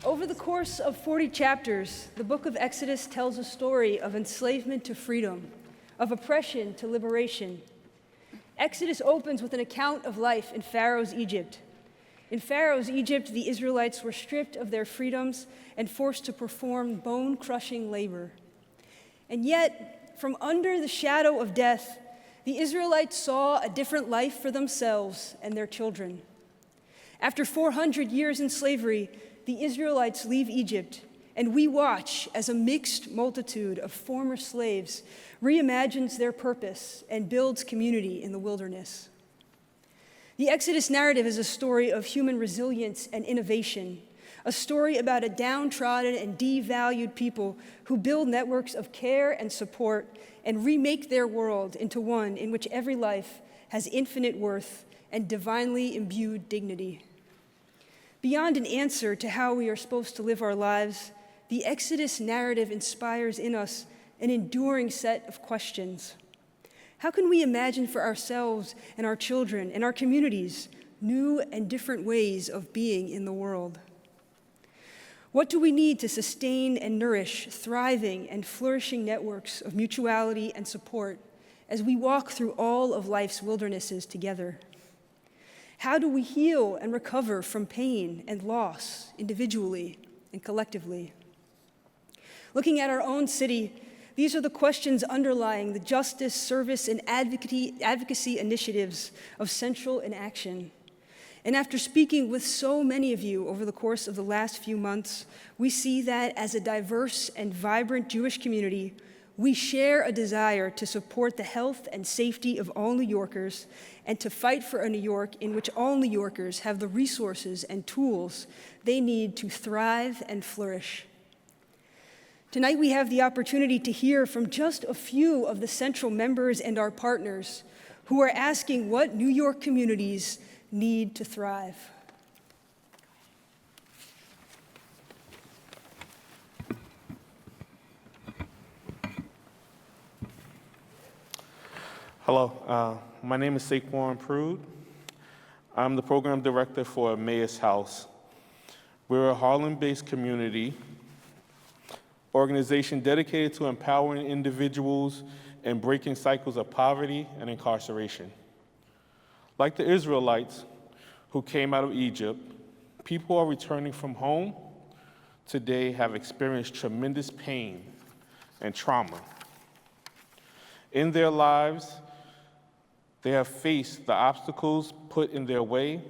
Over the course of 40 chapters, the book of Exodus tells a story of enslavement to freedom, of oppression to liberation. Exodus opens with an account of life in Pharaoh's Egypt. In Pharaoh's Egypt, the Israelites were stripped of their freedoms and forced to perform bone-crushing labor. And yet, from under the shadow of death, the Israelites saw a different life for themselves and their children. After 400 years in slavery, the Israelites leave Egypt, and we watch as a mixed multitude of former slaves reimagines their purpose and builds community in the wilderness. The Exodus narrative is a story of human resilience and innovation, a story about a downtrodden and devalued people who build networks of care and support and remake their world into one in which every life has infinite worth and divinely imbued dignity. Beyond an answer to how we are supposed to live our lives, the Exodus narrative inspires in us an enduring set of questions. How can we imagine for ourselves and our children and our communities new and different ways of being in the world? What do we need to sustain and nourish thriving and flourishing networks of mutuality and support as we walk through all of life's wildernesses together? How do we heal and recover from pain and loss individually and collectively? Looking at our own city, these are the questions underlying the justice, service, and advocacy initiatives of Central in Action. And after speaking with so many of you over the course of the last few months, we see that as a diverse and vibrant Jewish community, we share a desire to support the health and safety of all New Yorkers and to fight for a New York in which all New Yorkers have the resources and tools they need to thrive and flourish. Tonight we have the opportunity to hear from just a few of the Central members and our partners who are asking what New York communities need to thrive. Hello, my name is Saquon Prude. I'm the program director for Emmaus House. We're a Harlem-based community organization dedicated to empowering individuals and breaking cycles of poverty and incarceration. Like the Israelites who came out of Egypt, people who are returning from home today have experienced tremendous pain and trauma. In their lives, they have faced the obstacles put in their way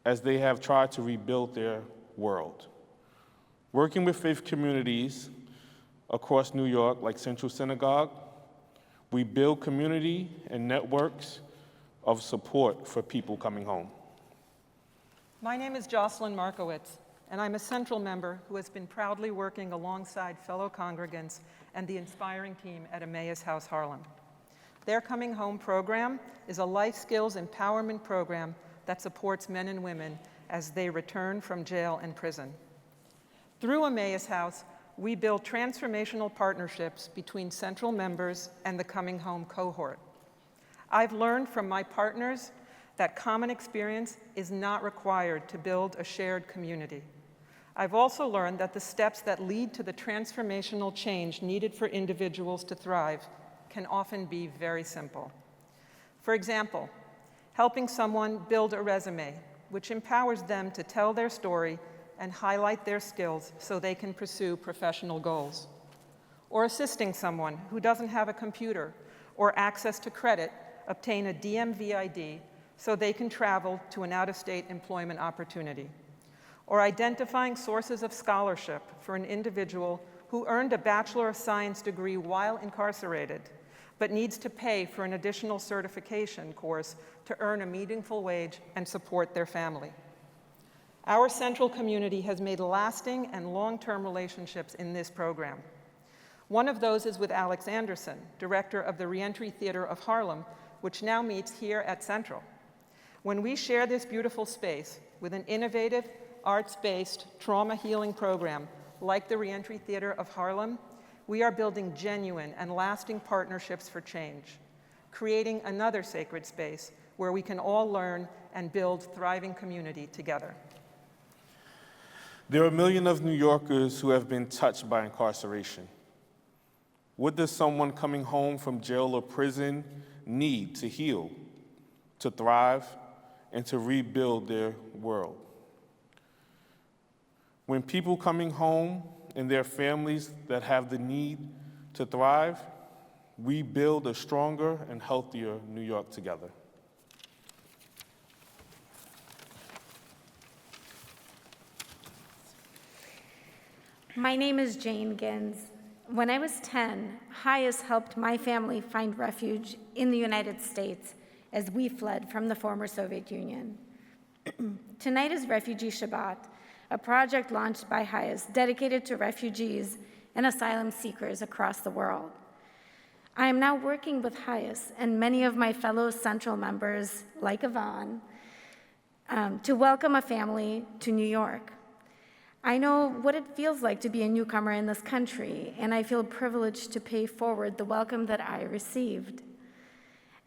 as they have tried to rebuild their world. Working with faith communities across New York, like Central Synagogue, we build community and networks of support for people coming home. My name is Jocelyn Markowitz, and I'm a Central member who has been proudly working alongside fellow congregants and the inspiring team at Emmaus House Harlem. Their Coming Home program is a life skills empowerment program that supports men and women as they return from jail and prison. Through Emmaus House, we build transformational partnerships between Central members and the Coming Home cohort. I've learned from my partners that common experience is not required to build a shared community. I've also learned that the steps that lead to the transformational change needed for individuals to thrive can often be very simple. For example, helping someone build a resume, which empowers them to tell their story and highlight their skills so they can pursue professional goals. Or assisting someone who doesn't have a computer or access to credit obtain a DMV ID so they can travel to an out-of-state employment opportunity. Or identifying sources of scholarship for an individual who earned a Bachelor of Science degree while incarcerated, but needs to pay for an additional certification course to earn a meaningful wage and support their family. Our Central community has made lasting and long-term relationships in this program. One of those is with Alex Anderson, director of the Reentry Theater of Harlem, which now meets here at Central. When we share this beautiful space with an innovative, arts-based trauma healing program like the Reentry Theater of Harlem, we are building genuine and lasting partnerships for change, creating another sacred space where we can all learn and build thriving community together. There are a million of New Yorkers who have been touched by incarceration. What does someone coming home from jail or prison need to heal, to thrive, and to rebuild their world? When people coming home and their families that have the need to thrive, we build a stronger and healthier New York together. My name is Jane Gins. When I was 10, Highest helped my family find refuge in the United States as we fled from the former Soviet Union. Tonight is Refugee Shabbat, a project launched by Highest dedicated to refugees and asylum seekers across the world. I am now working with Highest and many of my fellow Central members, like Yvonne, to welcome a family to New York. I know what it feels like to be a newcomer in this country, and I feel privileged to pay forward the welcome that I received.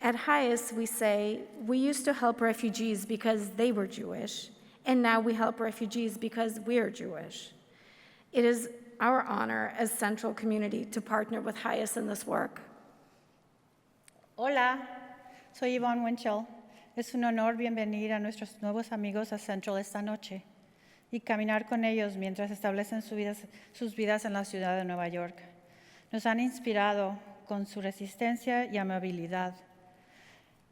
At Highest, we say, we used to help refugees because they were Jewish, and now we help refugees because we're Jewish. It is our honor as Central Community to partner with Highest in this work. Hola, soy Yvonne Winchell. Es un honor bienvenir a nuestros nuevos amigos a Central esta noche y caminar con ellos mientras establecen sus vidas en la ciudad de Nueva York. Nos han inspirado con su resistencia y amabilidad.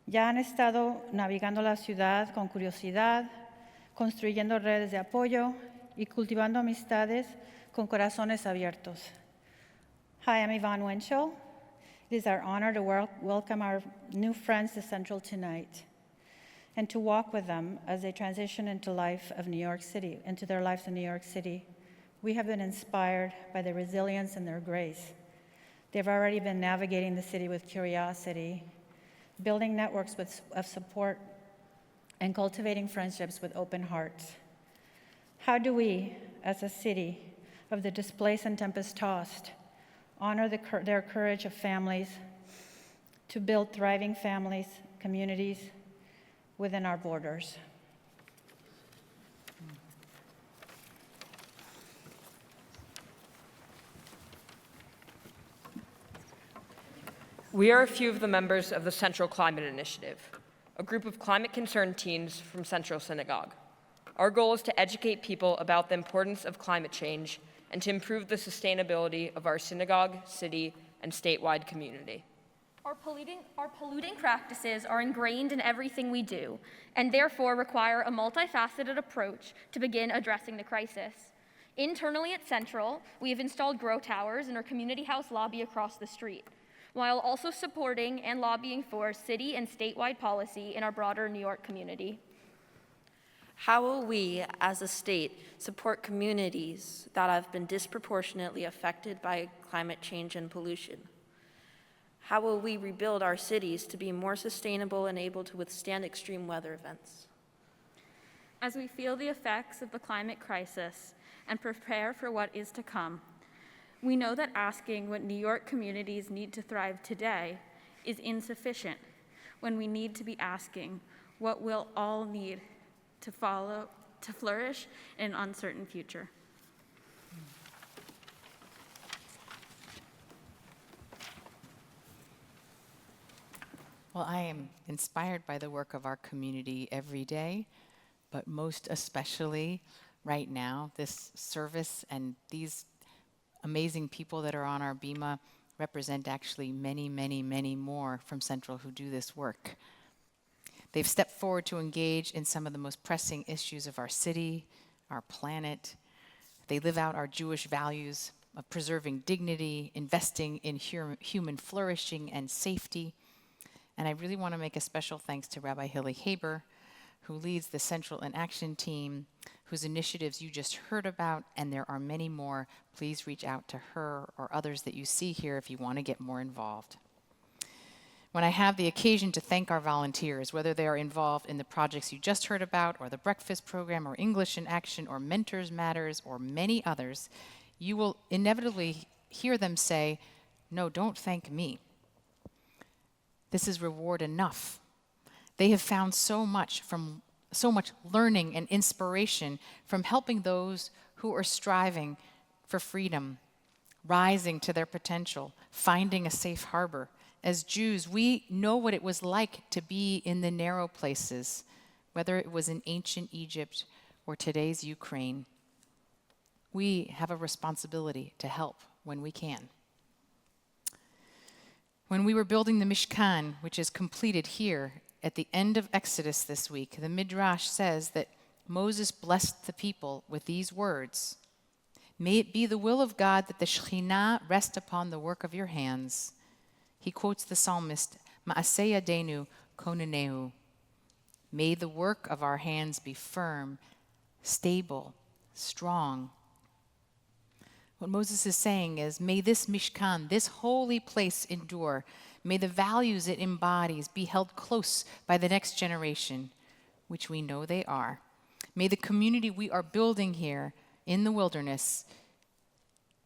Ya han estado navegando la ciudad con curiosidad, construyendo redes de apoyo y cultivando amistades con corazones abiertos. Hi, I'm Yvonne Winchell. It is our honor to welcome our new friends to Central tonight and to walk with them as they transition into their lives in New York City. We have been inspired by their resilience and their grace. They've already been navigating the city with curiosity, building networks of support, and cultivating friendships with open hearts. How do we, as a city of the displaced and tempest-tossed, honor their courage of families to build thriving families, communities within our borders? We are a few of the members of the Central Climate Initiative, a group of climate-concerned teens from Central Synagogue. Our goal is to educate people about the importance of climate change and to improve the sustainability of our synagogue, city, and statewide community. Our polluting practices are ingrained in everything we do, and therefore require a multifaceted approach to begin addressing the crisis. Internally at Central, we have installed grow towers in our community house lobby across the street, while also supporting and lobbying for city and statewide policy in our broader New York community. How will we, as a state, support communities that have been disproportionately affected by climate change and pollution? How will we rebuild our cities to be more sustainable and able to withstand extreme weather events? As we feel the effects of the climate crisis and prepare for what is to come, we know that asking what New York communities need to thrive today is insufficient when we need to be asking what we'll all need to flourish in an uncertain future. Well, I am inspired by the work of our community every day, but most especially right now. This service and these amazing people that are on our Bima represent actually many, many, many more from Central who do this work. They've stepped forward to engage in some of the most pressing issues of our city, our planet. They live out our Jewish values of preserving dignity, investing in human flourishing and safety. And I really want to make a special thanks to Rabbi Hilly Haber, who leads the Central in Action team, whose initiatives you just heard about, and there are many more. Please reach out to her or others that you see here if you want to get more involved. When I have the occasion to thank our volunteers, whether they are involved in the projects you just heard about, or the breakfast program, or English in Action, or Mentors Matters, or many others, you will inevitably hear them say, "No, don't thank me. This is reward enough." They have found so much from so much learning and inspiration from helping those who are striving for freedom, rising to their potential, finding a safe harbor. As Jews, we know what it was like to be in the narrow places, whether it was in ancient Egypt or today's Ukraine. We have a responsibility to help when we can. When we were building the Mishkan, which is completed here at the end of Exodus this week, the Midrash says that Moses blessed the people with these words: "May it be the will of God that the Shekhinah rest upon the work of your hands." He quotes the psalmist, "Ma'aseh yadenu koneneu." May the work of our hands be firm, stable, strong. What Moses is saying is, may this Mishkan, this holy place, endure. May the values it embodies be held close by the next generation, which we know they are. May the community we are building here in the wilderness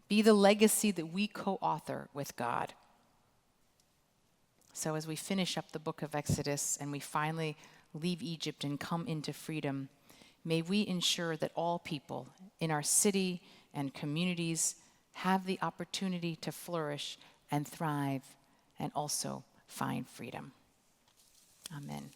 be the legacy that we co-author with God. So as we finish up the book of Exodus and we finally leave Egypt and come into freedom, may we ensure that all people in our city and communities have the opportunity to flourish and thrive and also find freedom. Amen.